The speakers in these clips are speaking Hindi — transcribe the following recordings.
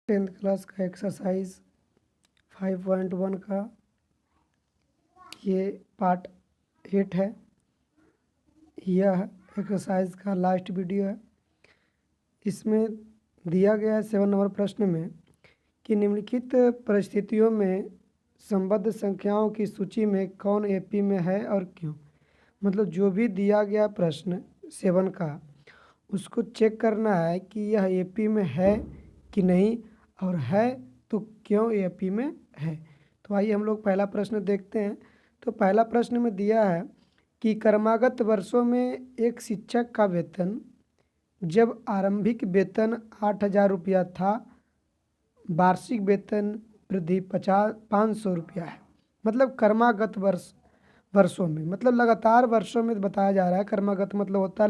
10th क्लास का एक्सरसाइज 5.1 का ये पार्ट 8 है। यह एक्सरसाइज का लास्ट वीडियो है। इसमें दिया गया है 7 नंबर प्रश्न में कि निम्नलिखित परिस्थितियों में संबद्ध संख्याओं की सूची में कौन एपी में है और क्यों। मतलब जो भी दिया गया प्रश्न 7 का उसको चेक करना है कि यह एपी में है कि नहीं, और है तो क्यों एपी में है। तो आइए हम लोग पहला प्रश्न देखते हैं। तो पहला प्रश्न में दिया है कि क्रमागत वर्षों में एक शिक्षक का वेतन जब आरंभिक वेतन 8,000 रुपया था, वार्षिक वेतन वृद्धि 500 रुपया है। मतलब क्रमागत वर्षों में, मतलब लगातार वर्षों में बताया जा रहा है। क्रमागत मतलब होता है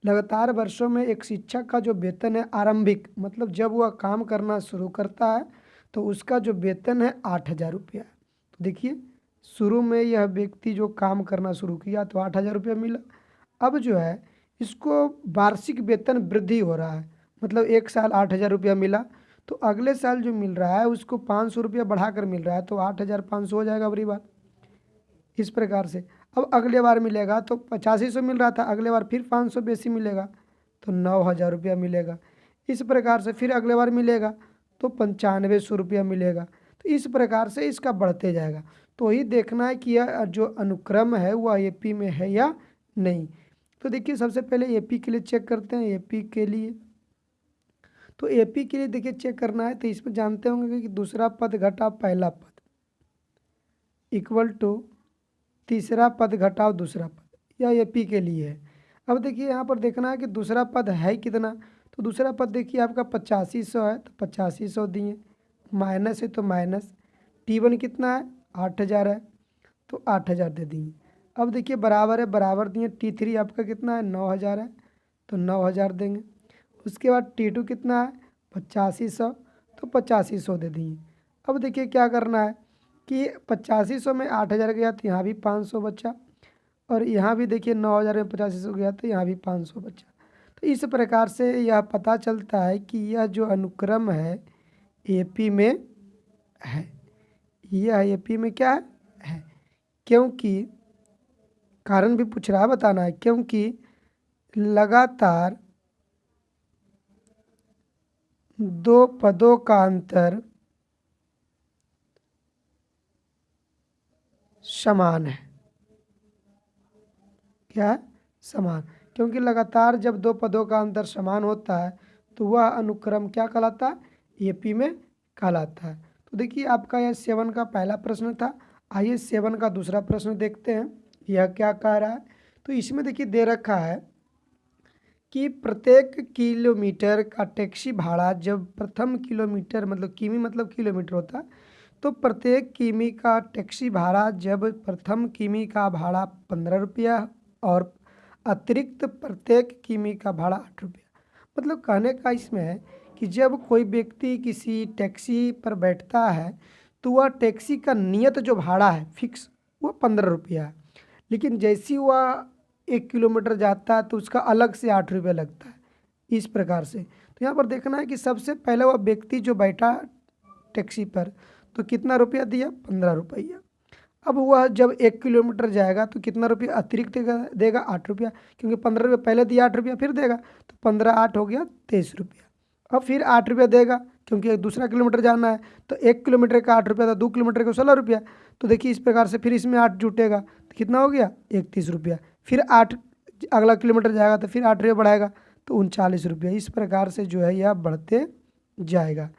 लगातार वर्षों में एक शिक्षक का जो वेतन है आरंभिक, मतलब जब वह काम करना शुरू करता है तो उसका जो वेतन है 8,000 रुपया है। तो देखिए शुरू में यह व्यक्ति जो काम करना शुरू किया तो 8,000 रुपया मिला। अब जो है इसको वार्षिक वेतन वृद्धि हो रहा है, मतलब एक साल 8,000 रुपया मिला तो अगले साल जो मिल रहा है उसको 500 रुपया बढ़ाकर मिल रहा है, तो 8,500 हो जाएगा अगली बार। इस प्रकार से अब अगले बार मिलेगा तो 8500 मिल रहा था, अगले बार फिर 500 बेसी मिलेगा तो 9,000 रुपया मिलेगा। इस प्रकार से फिर अगले बार मिलेगा तो 9500 रुपया मिलेगा। तो इस प्रकार से इसका बढ़ते जाएगा। तो ही देखना है कि यह जो अनुक्रम है वह एपी में है या नहीं। तो देखिए सबसे पहले एपी के लिए चेक करते हैं। एपी के लिए तो एपी के लिए देखिए चेक करना है तो इसमें जानते होंगे कि दूसरा पद घटा पहला पद इक्वल टू तीसरा पद घटाओ दूसरा पद, यह एपी के लिए है। अब देखिए यहाँ पर देखना है कि दूसरा पद है कितना। तो दूसरा पद देखिए आपका 8500 है तो 8500 दिए, माइनस है तो माइनस। T1 कितना है 8,000 है तो 8,000 दे दिए। अब देखिए बराबर है, बराबर दिए। T3 आपका कितना है 9,000 है तो 9,000 देंगे। उसके बाद T2 कितना है 8500 तो 8500 दे दिए। अब देखिए क्या करना है कि 8500 में 8,000 गया तो यहाँ भी 500 बचा, और यहाँ भी देखिए 9,000 में 8500 गया तो यहाँ भी 500 बचा। तो इस प्रकार से यह पता चलता है कि यह जो अनुक्रम है एपी में है। यह एपी में क्या है, क्योंकि कारण भी पूछ रहा है, बताना है। क्योंकि लगातार दो पदों का अंतर समान है। क्या है, समान। क्योंकि लगातार जब दो पदों का अंतर समान होता है तो वह अनुक्रम क्या कहलाता है, एपी में कहलाता है। तो देखिए आपका यह 7 का पहला प्रश्न था। आइए 7 का दूसरा प्रश्न देखते हैं। यह क्या कह रहा है। तो इसमें देखिए दे रखा है कि प्रत्येक किलोमीटर का टैक्सी भाड़ा जब प्रथम किलोमीटर, मतलब किमी मतलब किलोमीटर होता है, तो प्रत्येक किमी का टैक्सी भाड़ा जब प्रथम किमी का भाड़ा 15 रुपया और अतिरिक्त प्रत्येक किमी का भाड़ा 8 रुपया। मतलब कहने का इसमें है कि जब कोई व्यक्ति किसी टैक्सी पर बैठता है तो वह टैक्सी का नियत जो भाड़ा है फिक्स वो 15 रुपया है, लेकिन जैसी वह 1 किलोमीटर जाता है तो उसका अलग से 8 रुपया लगता है। इस प्रकार से तो यहाँ पर देखना है कि सबसे पहले वह व्यक्ति जो बैठा टैक्सी पर तो कितना रुपया दिया, 15 रुपया। अब वह जब 1 किलोमीटर जाएगा तो कितना रुपया अतिरिक्त देगा 8 रुपया, क्योंकि 15 रुपया पहले दिया 8 रुपया फिर देगा, तो 15 8 हो गया 23 रुपया। अब फिर 8 रुपया देगा क्योंकि दूसरा किलोमीटर जाना है, तो 1 किलोमीटर का 8 रुपया था, 2 किलोमीटर का 16 रुपया। तो देखिए इस प्रकार से फिर इसमें 8 जुटेगा तो कितना हो गया 31 रुपया। फिर 8 अगला किलोमीटर जाएगा तो फिर 8 रुपया बढ़ाएगा तो 39 रुपया। इस प्रकार से जो है यह बढ़ते जाएगा।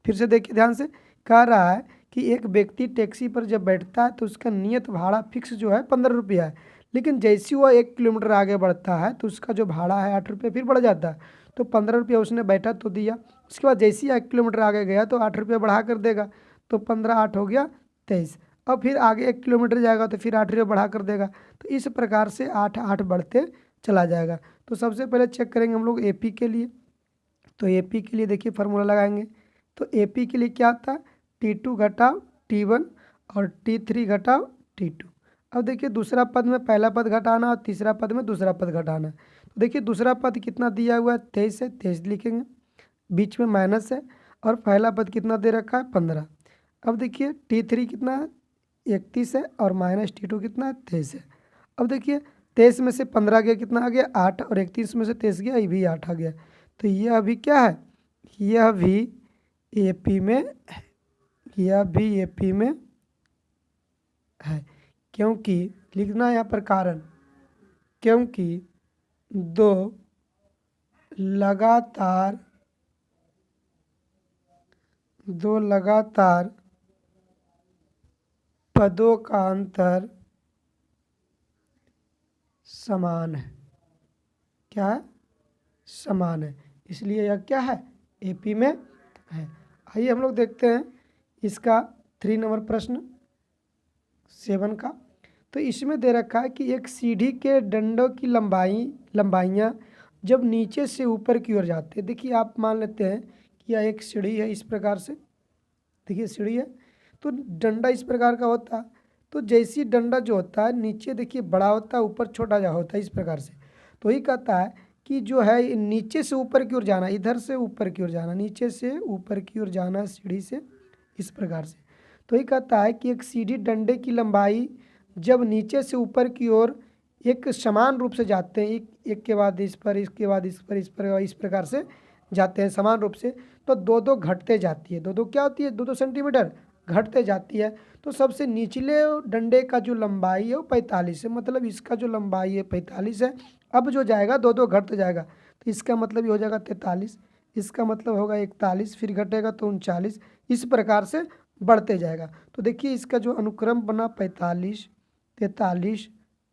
फिर से देखिए ध्यान से, कह रहा है कि एक व्यक्ति टैक्सी पर जब बैठता है तो उसका नियत भाड़ा फिक्स जो है 15 रुपया है, लेकिन जैसे वह 1 किलोमीटर आगे बढ़ता है तो उसका जो भाड़ा है 8 रुपया फिर बढ़ जाता है। तो 15 रुपया उसने बैठा तो दिया, उसके बाद जैसे ही 1 किलोमीटर आगे गया तो 8 रुपया बढ़ा कर देगा, तो 15 8 हो गया 23। अब फिर आगे 1 किलोमीटर जाएगा तो फिर 8 रुपया बढ़ा कर देगा। तो इस प्रकार से 8 8 बढ़ते चला जाएगा। तो सबसे पहले चेक करेंगे हम लोग एपी के लिए। तो एपी के लिए देखिए फार्मूला लगाएंगे। तो एपी के लिए क्या होता है, T2 घटाओ T1 और T3 घटाओ T2। अब देखिए दूसरा पद में पहला पद घटाना और तीसरा पद में दूसरा पद घटाना। तो देखिए दूसरा पद कितना दिया हुआ है 23 है, 23 लिखेंगे, बीच में माइनस है। और पहला पद कितना दे रखा है 15। अब देखिए T3 कितना है 31 है और माइनस T2 कितना है 23 है। अब देखिए 23 में से 15 गया कितना आ गया 8 और 31 में से 23 गया ये भी 8 आ गया। तो यह भी क्या है, यह भी AP में है, यह भी AP में है। क्योंकि लिखना है यहाँ पर कारण, क्योंकि दो लगातार पदों का अंतर समान है। क्या है, समान है, इसलिए यह क्या है AP में है। आइए हम लोग देखते हैं इसका 3 नंबर प्रश्न 7 का। तो इसमें दे रखा है कि एक सीढ़ी के डंडों की लंबाइयाँ जब नीचे से ऊपर की ओर जाते हैं। देखिए आप मान लेते हैं कि यह एक सीढ़ी है, इस प्रकार से देखिए सीढ़ी है, तो डंडा इस प्रकार का होता है। तो जैसी डंडा जो होता है नीचे देखिए बड़ा होता है, ऊपर छोटा जा होता है, इस प्रकार से। तो ये कहता है कि जो है नीचे से ऊपर की ओर जाना, इधर से ऊपर की ओर जाना, नीचे से ऊपर की ओर जाना सीढ़ी से, इस प्रकार से। तो ये कहता है कि एक सीढ़ी डंडे की लंबाई जब नीचे से ऊपर की ओर एक समान रूप से जाते हैं, एक के बाद इस पर, इसके बाद इस पर, इस प्रकार से जाते हैं समान रूप से, तो दो दो घटते जाती है। दो क्या होती है, 2 सेंटीमीटर घटते जाती है। तो सबसे निचले डंडे का जो लंबाई है वो 45 है, मतलब इसका जो लंबाई है 45 है। अब जो जाएगा दो घटते जाएगा, तो इसका मतलब ये हो जाएगा 43, इसका मतलब होगा 41, फिर घटेगा तो 39, इस प्रकार से बढ़ते जाएगा। तो देखिए इसका जो अनुक्रम बना 45, 43,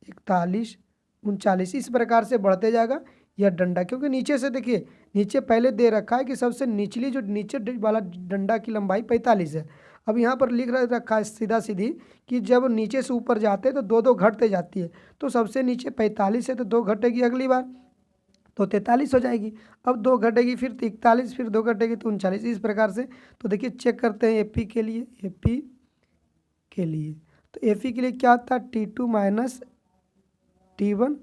41, 39, इस प्रकार से बढ़ते जाएगा यह डंडा। क्योंकि नीचे से देखिए, नीचे पहले दे रखा है कि सबसे निचली जो नीचे वाला डंडा की लंबाई 45 है। अब यहाँ पर लिख रखा है सीधा सीधी कि जब नीचे से ऊपर जाते हैं तो दो घटते जाती है। तो सबसे नीचे 45 है तो 2 घटेगी अगली बार तो 43 हो जाएगी। अब 2 घटेगी फिर 41, फिर 2 घटेगी तो 39, इस प्रकार से। तो देखिए चेक करते हैं AP के लिए, AP के लिए तो AP के लिए क्या होता है T2 माइनस T1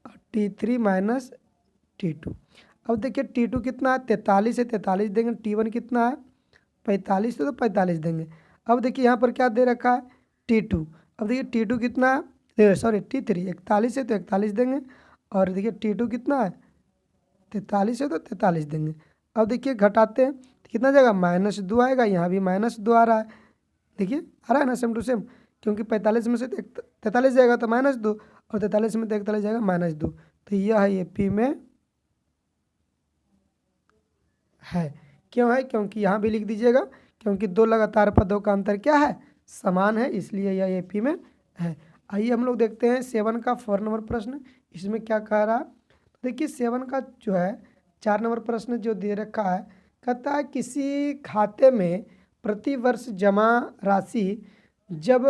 और T3 माइनस T2। अब देखिए T2 कितना है 43 है, 43 देंगे। T1 कितना है 45 तो 45 देंगे। अब देखिए यहाँ पर क्या दे रखा है T2। अब देखिए T2 कितना है, सॉरी T3 41 है तो 41 देंगे। और देखिए T2 कितना है 43 है तो 43 देंगे। अब देखिए घटाते हैं तो कितना जाएगा -2 आएगा, यहाँ भी -2 आ रहा है। देखिए आ रहा है ना सेम टू सेम, क्योंकि 45 में से 43 जाएगा तो -2 और 43 में तो 41 जाएगा -2। तो यह है AP में है। क्यों है, क्योंकि यहाँ भी लिख दीजिएगा, क्योंकि 2 लगातार पदों का अंतर क्या है समान है, इसलिए यह AP में है। आइए हम लोग देखते हैं 7 का 4 नंबर प्रश्न। इसमें क्या कह रहा है, तो देखिए 7 का जो है 4 नंबर प्रश्न जो दे रखा है, कहता है किसी खाते में प्रति वर्ष जमा राशि जब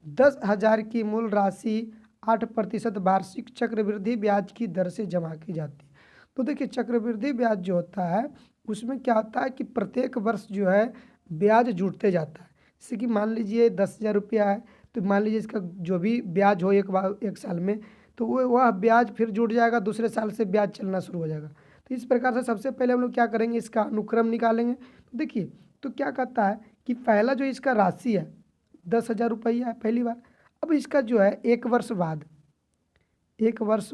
10,000 की मूल राशि 8% वार्षिक चक्रवृद्धि ब्याज की दर से जमा की जाती है। तो देखिए चक्रवृद्धि ब्याज जो होता है उसमें क्या होता है कि प्रत्येक वर्ष जो है ब्याज जुड़ते जाता है। जैसे कि मान लीजिए 10,000 रुपया है, तो मान लीजिए इसका जो भी ब्याज हो एक साल में, तो वह ब्याज फिर जुड़ जाएगा, दूसरे साल से ब्याज चलना शुरू हो जाएगा। तो इस प्रकार से सबसे पहले हम लोग क्या करेंगे, इसका अनुक्रम निकालेंगे। तो देखिए तो क्या कहता है कि पहला जो इसका राशि है 10,000 रुपया है पहली बार। अब इसका जो है 1 वर्ष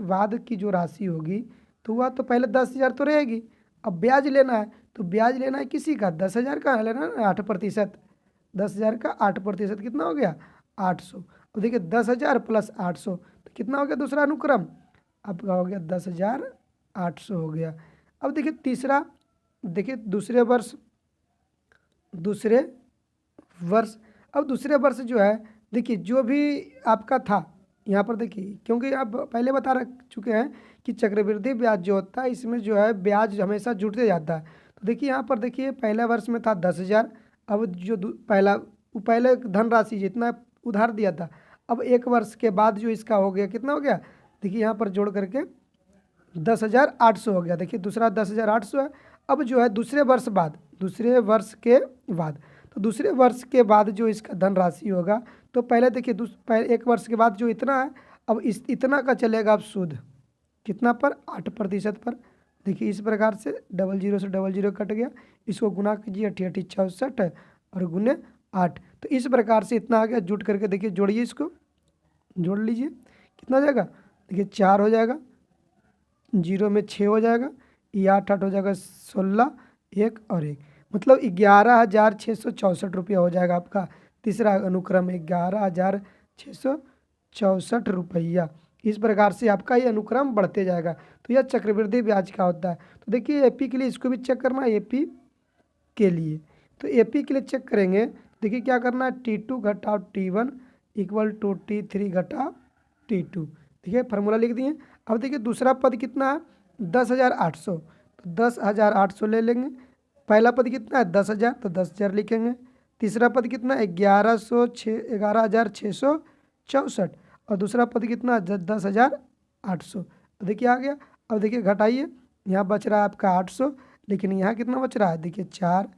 बाद की जो राशि होगी तो वह तो पहले 10,000 तो रहेगी। अब ब्याज लेना है, तो ब्याज लेना है किसी का 10,000 का लेना है 8%। 10,000 का 8% कितना हो गया 800। अब देखिए 10,000 प्लस 800 तो कितना हो गया दूसरा अनुक्रम, आपका हो गया 10,800 हो गया। अब देखिए तीसरा, देखिए दूसरे वर्ष जो है, देखिए जो भी आपका था यहाँ पर देखिए, क्योंकि आप पहले बता रख चुके हैं कि चक्रवृद्धि ब्याज जो होता है इसमें जो है ब्याज हमेशा जुड़ते जाता है। तो देखिए यहाँ पर देखिए पहले वर्ष में था 10,000। अब जो पहले धनराशि जितना उधार दिया था, अब 1 वर्ष के बाद जो इसका हो गया कितना हो गया, देखिए यहाँ पर जोड़ करके 10,800 हो गया। देखिए दूसरा 10,800 है। अब जो है दूसरे वर्ष के बाद जो इसका धनराशि होगा, तो पहले देखिए 1 वर्ष के बाद जो इतना है, अब इतना का चलेगा अब सूद कितना पर 8% पर। देखिए इस प्रकार से 00 से 00 कट गया, इसको गुना कीजिए 88 64 और गुने 8, तो इस प्रकार से इतना आ गया। जुट करके देखिए जोड़िए, इसको जोड़ लीजिए, कितना हो जाएगा, देखिए 4 हो जाएगा, 0 में 6 हो जाएगा, ये 8 8 हो जाएगा 16, 1 और 1, मतलब 11,664 रुपया हो जाएगा आपका तीसरा अनुक्रम, 11,664 रुपया। इस प्रकार से आपका ये अनुक्रम बढ़ते जाएगा। तो यह चक्रवृद्धि ब्याज का होता है। तो देखिए एपी के लिए इसको भी चेक करना है, एपी के लिए, तो एपी के लिए चेक करेंगे। देखिए क्या करना है, T2 घटाओ T1 इक्वल टू T3 घटाओ T2। देखिए फार्मूला लिख दिए। अब देखिए दूसरा पद कितना है, 10,800, तो 10,800 ले लेंगे। पहला पद कितना है 10,000, तो 10,000 लिखेंगे। तीसरा पद कितना है 11,664, और दूसरा पद कितना है 10,800। तो देखिए आ गया। अब देखिए घटाइए, यहाँ बच रहा है आपका 800, लेकिन यहाँ कितना बच रहा है, देखिए 4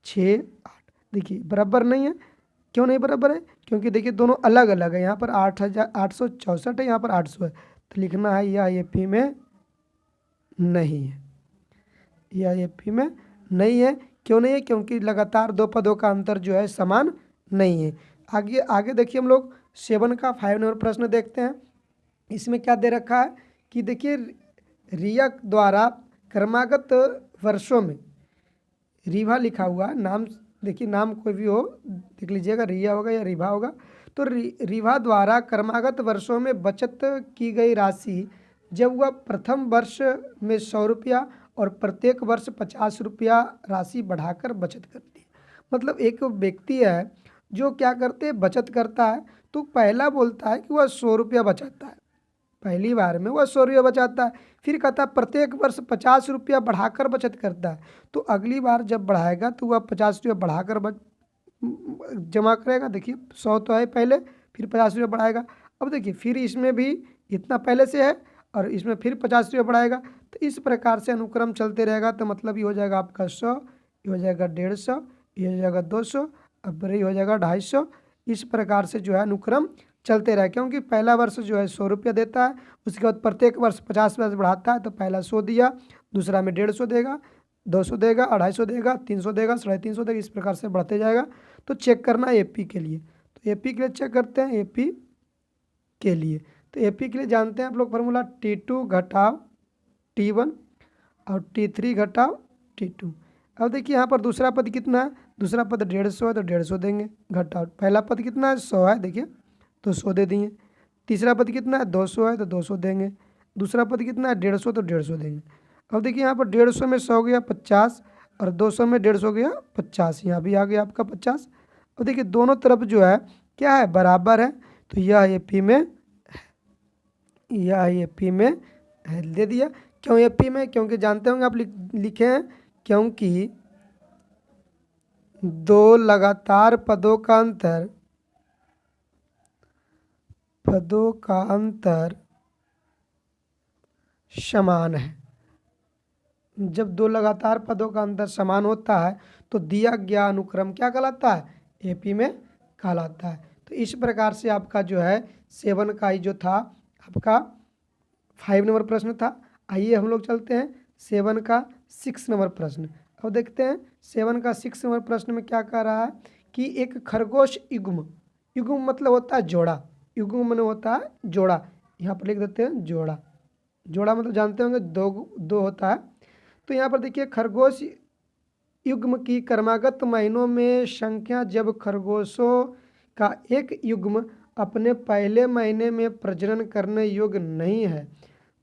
6 8, देखिए बराबर नहीं है। क्यों नहीं बराबर है, क्योंकि देखिए दोनों अलग अलग है। यहाँ पर 8,864 है, यहाँ पर 800 है, तो लिखना है यह एपी में नहीं है, यह एपी में नहीं है। क्यों नहीं है, क्योंकि लगातार दो पदों का अंतर जो है समान नहीं है। आगे आगे देखिए हम लोग 7 का 5 नंबर प्रश्न देखते हैं। इसमें क्या दे रखा है कि देखिए रिया द्वारा क्रमागत वर्षों में, रीवा लिखा हुआ नाम, देखिए नाम कोई भी हो देख लीजिएगा, रिया होगा या रीवा होगा। तो रीवा द्वारा क्रमागत वर्षों में बचत की गई राशि जब वह प्रथम वर्ष में 100 रुपया और प्रत्येक वर्ष 50 रुपया राशि बढ़ाकर बचत करती है। मतलब एक व्यक्ति है जो क्या करते हैं, बचत करता है, तो पहला बोलता है कि वह 100 रुपया बचाता है, पहली बार में वह 100 रुपया बचाता है, फिर कहता है प्रत्येक वर्ष 50 रुपया बढ़ाकर बचत करता है। तो अगली बार जब बढ़ाएगा तो वह 50 रुपया बढ़ाकर जमा करेगा। देखिए 100 तो है पहले, फिर 50 रुपया बढ़ाएगा। अब देखिए फिर इसमें भी इतना पहले से है और इसमें फिर 50 रुपया बढ़ाएगा। तो इस प्रकार से अनुक्रम चलते रहेगा। तो मतलब ये हो जाएगा आपका 100, ये हो जाएगा 150, ये हो जाएगा 200, अब ये हो जाएगा 250। इस प्रकार से जो है अनुक्रम चलते रहे, क्योंकि पहला वर्ष जो है 100 रुपया देता है, उसके बाद प्रत्येक वर्ष 50 पैसे बढ़ाता है। तो पहला 100 दिया, दूसरा में 150 देगा, 200 देगा, 250 देगा, 300 देगा, 350 देगा, इस प्रकार से बढ़ते जाएगा। तो चेक करना है एपी के लिए, तो एपी के लिए चेक करते हैं। एपी के लिए, तो एपी के लिए जानते हैं आप लोग फार्मूला, T2 घटाव T1 और T3 घटाव T2। अब देखिए यहाँ पर दूसरा पद कितना है, दूसरा पद 150 है, तो 150 देंगे घटाव। पहला पद कितना है 100 है, देखिए तो 100 दे दिए। तीसरा पद कितना है 200 है, तो 200 देंगे। दूसरा पद कितना है 150, तो 150 देंगे। अब देखिए यहाँ पर 150 में 100 गया 50, और 200 में 150 गया 50, यहाँ भी आ गया आपका 50। अब देखिए दोनों तरफ जो है क्या है, बराबर है, तो यह एपी में है, यह एपी में है, दे दिया। क्यों एपी में, क्योंकि जानते होंगे आप लिखे हैं, क्योंकि दो लगातार पदों का अंतर समान है। जब दो लगातार पदों का अंतर समान होता है तो दिया गया अनुक्रम क्या कहलाता है, एपी में कहलाता है। तो इस प्रकार से आपका जो है 7 का ही जो था आपका 5 नंबर प्रश्न था। आइए हम लोग चलते हैं 7 का 6 नंबर प्रश्न। अब देखते हैं 7 का 6 नंबर प्रश्न में क्या कह रहा है कि एक खरगोश युग्म, युग्म मतलब होता है जोड़ा, युग्म मतलब होता है जोड़ा, यहाँ पर लिख देते हैं जोड़ा। जोड़ा मतलब जानते होंगे दो होता है। तो यहाँ पर देखिए खरगोश युग्म की क्रमागत महीनों में संख्या जब खरगोशों का एक युग्म अपने पहले महीने में प्रजनन करने योग्य नहीं है,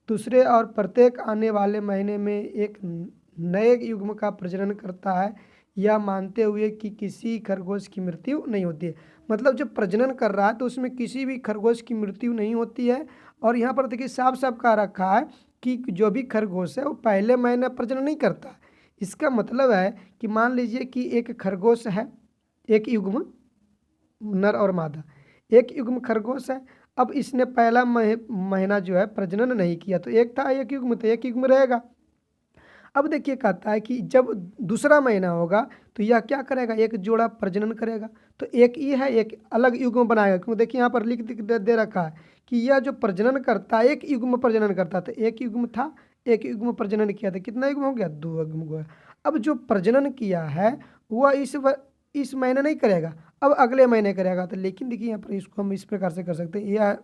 दूसरे और प्रत्येक आने वाले महीने में एक नए युग्म का प्रजनन करता है, यह मानते हुए कि किसी खरगोश की मृत्यु नहीं होती है। मतलब जब प्रजनन कर रहा है तो उसमें किसी भी खरगोश की मृत्यु नहीं होती है। और यहाँ पर देखिए साफ साफ कह रखा है कि जो भी खरगोश है वो पहले महीने प्रजनन नहीं करता। इसका मतलब है कि मान लीजिए कि एक खरगोश है, एक युग्म नर और मादा, एक युग्म खरगोश है। अब इसने पहला महीना जो है प्रजनन नहीं किया, तो एक था एक युग्म, तो एक युग्म रहेगा। अब देखिए कहता है कि जब दूसरा महीना होगा तो यह क्या करेगा, एक जोड़ा प्रजनन करेगा। तो एक ये है, एक अलग युग्म बनाएगा, क्योंकि देखिए यहाँ पर लिख दे रखा है कि यह जो प्रजनन करता है एक युग्म प्रजनन करता है। तो एक युग्म था, एक युग्म प्रजनन किया था, कितना युग्म हो गया, 2 युग्म हुआ। अब जो प्रजनन किया है वह इस महीने नहीं करेगा, अब अगले महीने करेगा। तो लेकिन देखिए यहाँ पर इसको हम इस प्रकार से कर सकते हैं, यह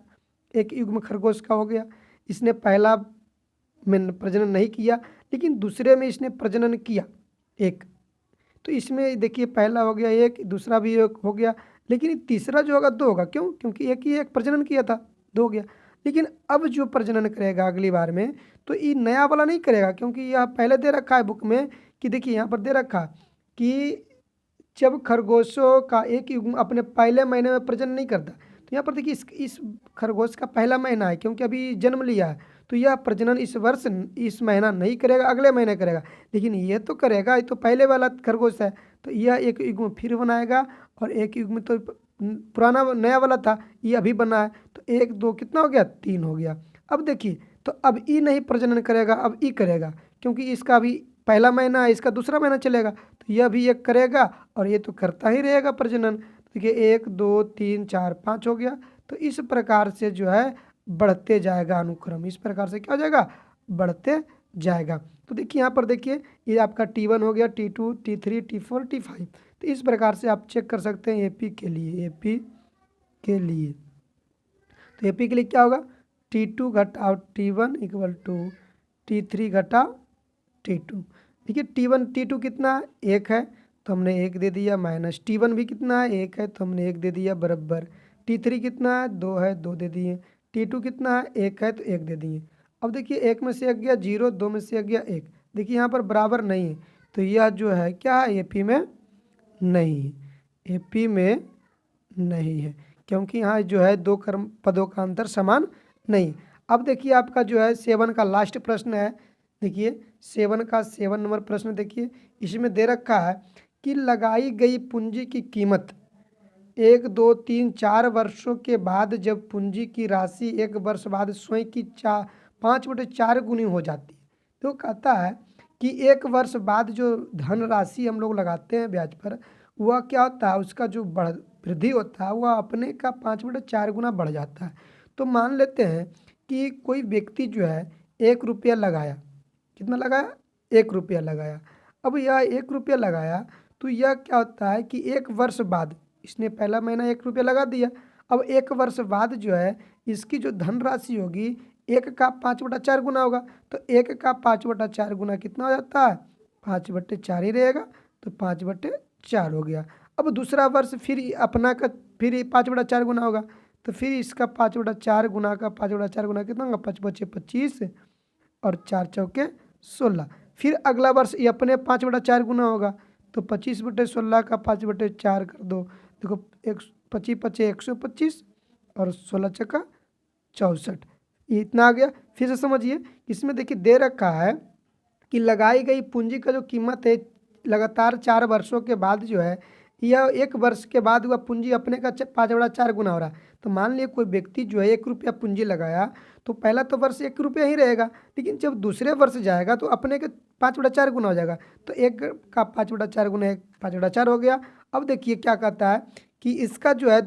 एक युग्म खरगोश का हो गया, इसने पहला में प्रजनन नहीं किया लेकिन दूसरे में इसने प्रजनन किया एक, तो इसमें देखिए पहला हो गया एक, दूसरा भी एक हो गया, लेकिन तीसरा जो होगा 2 होगा, क्यों, क्योंकि एक ही एक प्रजनन किया था, 2 हो गया। लेकिन अब जो प्रजनन करेगा अगली बार में, तो ये नया वाला नहीं करेगा, क्योंकि यह पहले दे रखा है बुक में कि देखिए यहाँ पर दे रखा कि जब खरगोशों का एक युग्म अपने पहले महीने में प्रजनन नहीं करता, तो यहाँ पर देखिए इस खरगोश का पहला महीना है, क्योंकि अभी जन्म लिया है, तो यह प्रजनन इस वर्ष इस महीना नहीं करेगा, अगले महीने करेगा। लेकिन ये तो करेगा, ये तो पहले वाला खरगोश है, तो यह एक युग्म फिर बनाएगा, और एक युग्म तो पुराना नया वाला था, ये अभी बना है, तो 1 2 कितना हो गया, 3 हो गया। अब देखिए, तो अब ई नहीं प्रजनन करेगा, अब ई करेगा, क्योंकि इसका अभी पहला महीना है, इसका दूसरा महीना चलेगा, तो यह भी एक करेगा, और ये तो करता ही रहेगा प्रजनन। देखिए 1 2 3 4 5 हो गया। तो इस प्रकार से जो है बढ़ते जाएगा अनुक्रम, इस प्रकार से क्या हो जाएगा, बढ़ते जाएगा। तो देखिए यहाँ पर देखिए ये आपका T1 हो गया, T2 T3 T4 T5। तो इस प्रकार से आप चेक कर सकते हैं एपी के लिए, एपी के लिए। तो एपी के लिए क्या होगा, T2 घटाओ T1 इक्वल टू T3 घटाओ T2। देखिए T1 T2 कितना है, 1 है, तो हमने 1 दे दिया, माइनस T1 भी कितना है, 1 है, तो हमने 1 दे दिया, बराबर T3 कितना है, 2 है, 2 दे दिए, T2 कितना है, 1 है, तो 1 दे दिए। अब देखिए 1 में से 1 गया 0, 2 में से 1 गया 1। देखिए यहाँ पर बराबर नहीं है, तो यह जो है क्या है, एपी में नहीं है, एपी में नहीं है, क्योंकि यहाँ जो है 2 कर्म पदों का अंतर समान नहीं। अब देखिए आपका जो है 7 का लास्ट प्रश्न है, देखिए 7 नंबर प्रश्न देखिए, इसमें दे रखा है कि लगाई गई पूंजी की कीमत 1 2 3 4 वर्षों के बाद जब पूंजी की राशि 1 वर्ष बाद स्वयं की 5/4 गुनी हो जाती है, तो कहता है कि 1 वर्ष बाद जो धन राशि हम लोग लगाते हैं ब्याज पर, वह क्या होता है, उसका जो वृद्धि होता है वह अपने का 5/4 गुना बढ़ जाता है। तो मान लेते हैं कि कोई व्यक्ति जो है 1 रुपया लगाया, कितना लगाया, 1 रुपया लगाया। अब यह 1 रुपया लगाया, तो यह क्या होता है कि 1 वर्ष बाद, इसने पहला महीना 1 रुपया लगा दिया, अब 1 वर्ष बाद जो है इसकी जो धनराशि होगी 1 का 5/4 गुना होगा, तो 1 का 5/4 गुना कितना हो जाता है, 5/4 ही रहेगा, तो 5/4 हो गया। अब दूसरा वर्ष फिर अपना का फिर 5/4 गुना होगा, तो फिर इसका 5/4 गुना का 5/4 गुना कितना होगा, 5 5 25 और 4 चौके 16। फिर अगला वर्ष ये अपने 5/4 गुना होगा, तो 25/16 का 5/4 कर दो, देखो 25 25 125 और 16 चक्का 64, ये इतना आ गया। फिर से समझिए, इसमें देखिए दे रखा है कि लगाई गई पूंजी का जो कीमत है लगातार 4 वर्षों के बाद जो है, यह 1 वर्ष के बाद वह पूंजी अपने का 5/4 गुना हो रहा है। तो मान लिया कोई व्यक्ति जो है 1 रुपया पूंजी लगाया, तो पहला तो वर्ष 1 रुपया ही रहेगा, लेकिन जब दूसरे वर्ष जाएगा तो अपने के 5/4 गुना हो जाएगा, तो 1 का 5/4 गुना 1 5/4 हो गया। अब देखिए क्या कहता है कि इसका जो है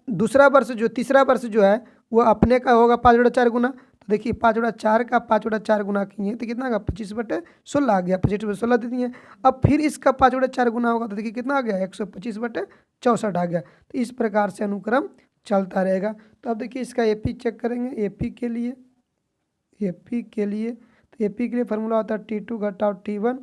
दूसरा वर्ष जो तीसरा वर्ष जो है वो अपने का होगा 5/4 गुना, तो देखिए 5/4 का 5/4 गुना किए तो कितना का 25/16 आ गया, 25/16 दे दिए। अब फिर इसका 5/4 गुना होगा, तो देखिए कितना आ गया 125/64 आ गया। तो इस प्रकार से अनुक्रम चलता रहेगा। तो अब देखिए इसका एपी चेक करेंगे, एपी के लिए तो एपी के लिए फार्मूला होता है T2 घटाओ T1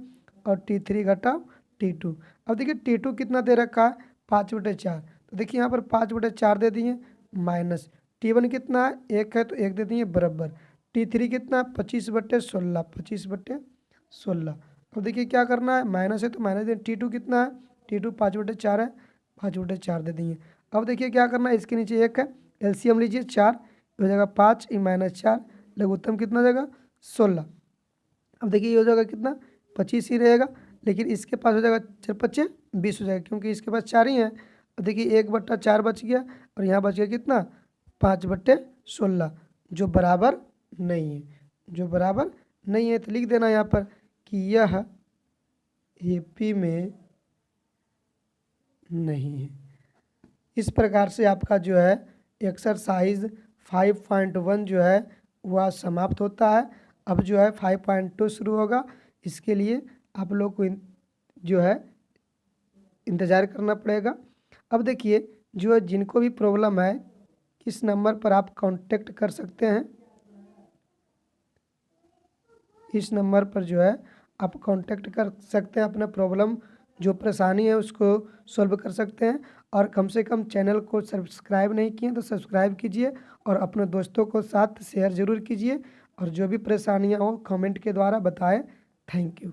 और T3 घटाओ T2। अब देखिए T2 कितना दे रखा है 5/4, तो देखिए यहाँ पर 5/4 दे दिए, माइनस T1 कितना है 1 है, तो 1 दे दिए, बराबर T3 कितना 25/16 25/16। अब देखिए क्या करना है, माइनस है तो माइनस दे, T2 कितना है, T2 5/4 है, 5/4 दे दिए। अब देखिए क्या करना है, इसके नीचे 1 है, एलसीएम लीजिए 4 हो जाएगा 5 -4, लघुत्तम कितना हो जाएगा 16। अब देखिए ये हो जाएगा कितना 25 ही रहेगा, लेकिन इसके पास हो जाएगा 4 5 20 हो जाएगा, क्योंकि इसके पास 4 ही है। अब देखिए 1/4 बच गया, और यहाँ बच गया कितना 5/16, जो बराबर नहीं है, जो बराबर नहीं है। तो लिख देना यहाँ पर कि यह एपी में नहीं है। इस प्रकार से आपका जो है एक्सरसाइज 5.1 जो है वह समाप्त होता है। अब जो है 5.2 शुरू होगा। इसके लिए आप लोग को जो है इंतज़ार करना पड़ेगा। अब देखिए जो है जिनको भी प्रॉब्लम है किस नंबर पर आप कांटेक्ट कर सकते हैं, इस नंबर पर जो है आप कांटेक्ट कर सकते हैं, अपना प्रॉब्लम जो परेशानी है उसको सॉल्व कर सकते हैं। और कम से कम चैनल को सब्सक्राइब नहीं किए तो सब्सक्राइब कीजिए और अपने दोस्तों को साथ शेयर ज़रूर कीजिए। और जो भी परेशानियाँ हो कमेंट के द्वारा बताएं। Thank you.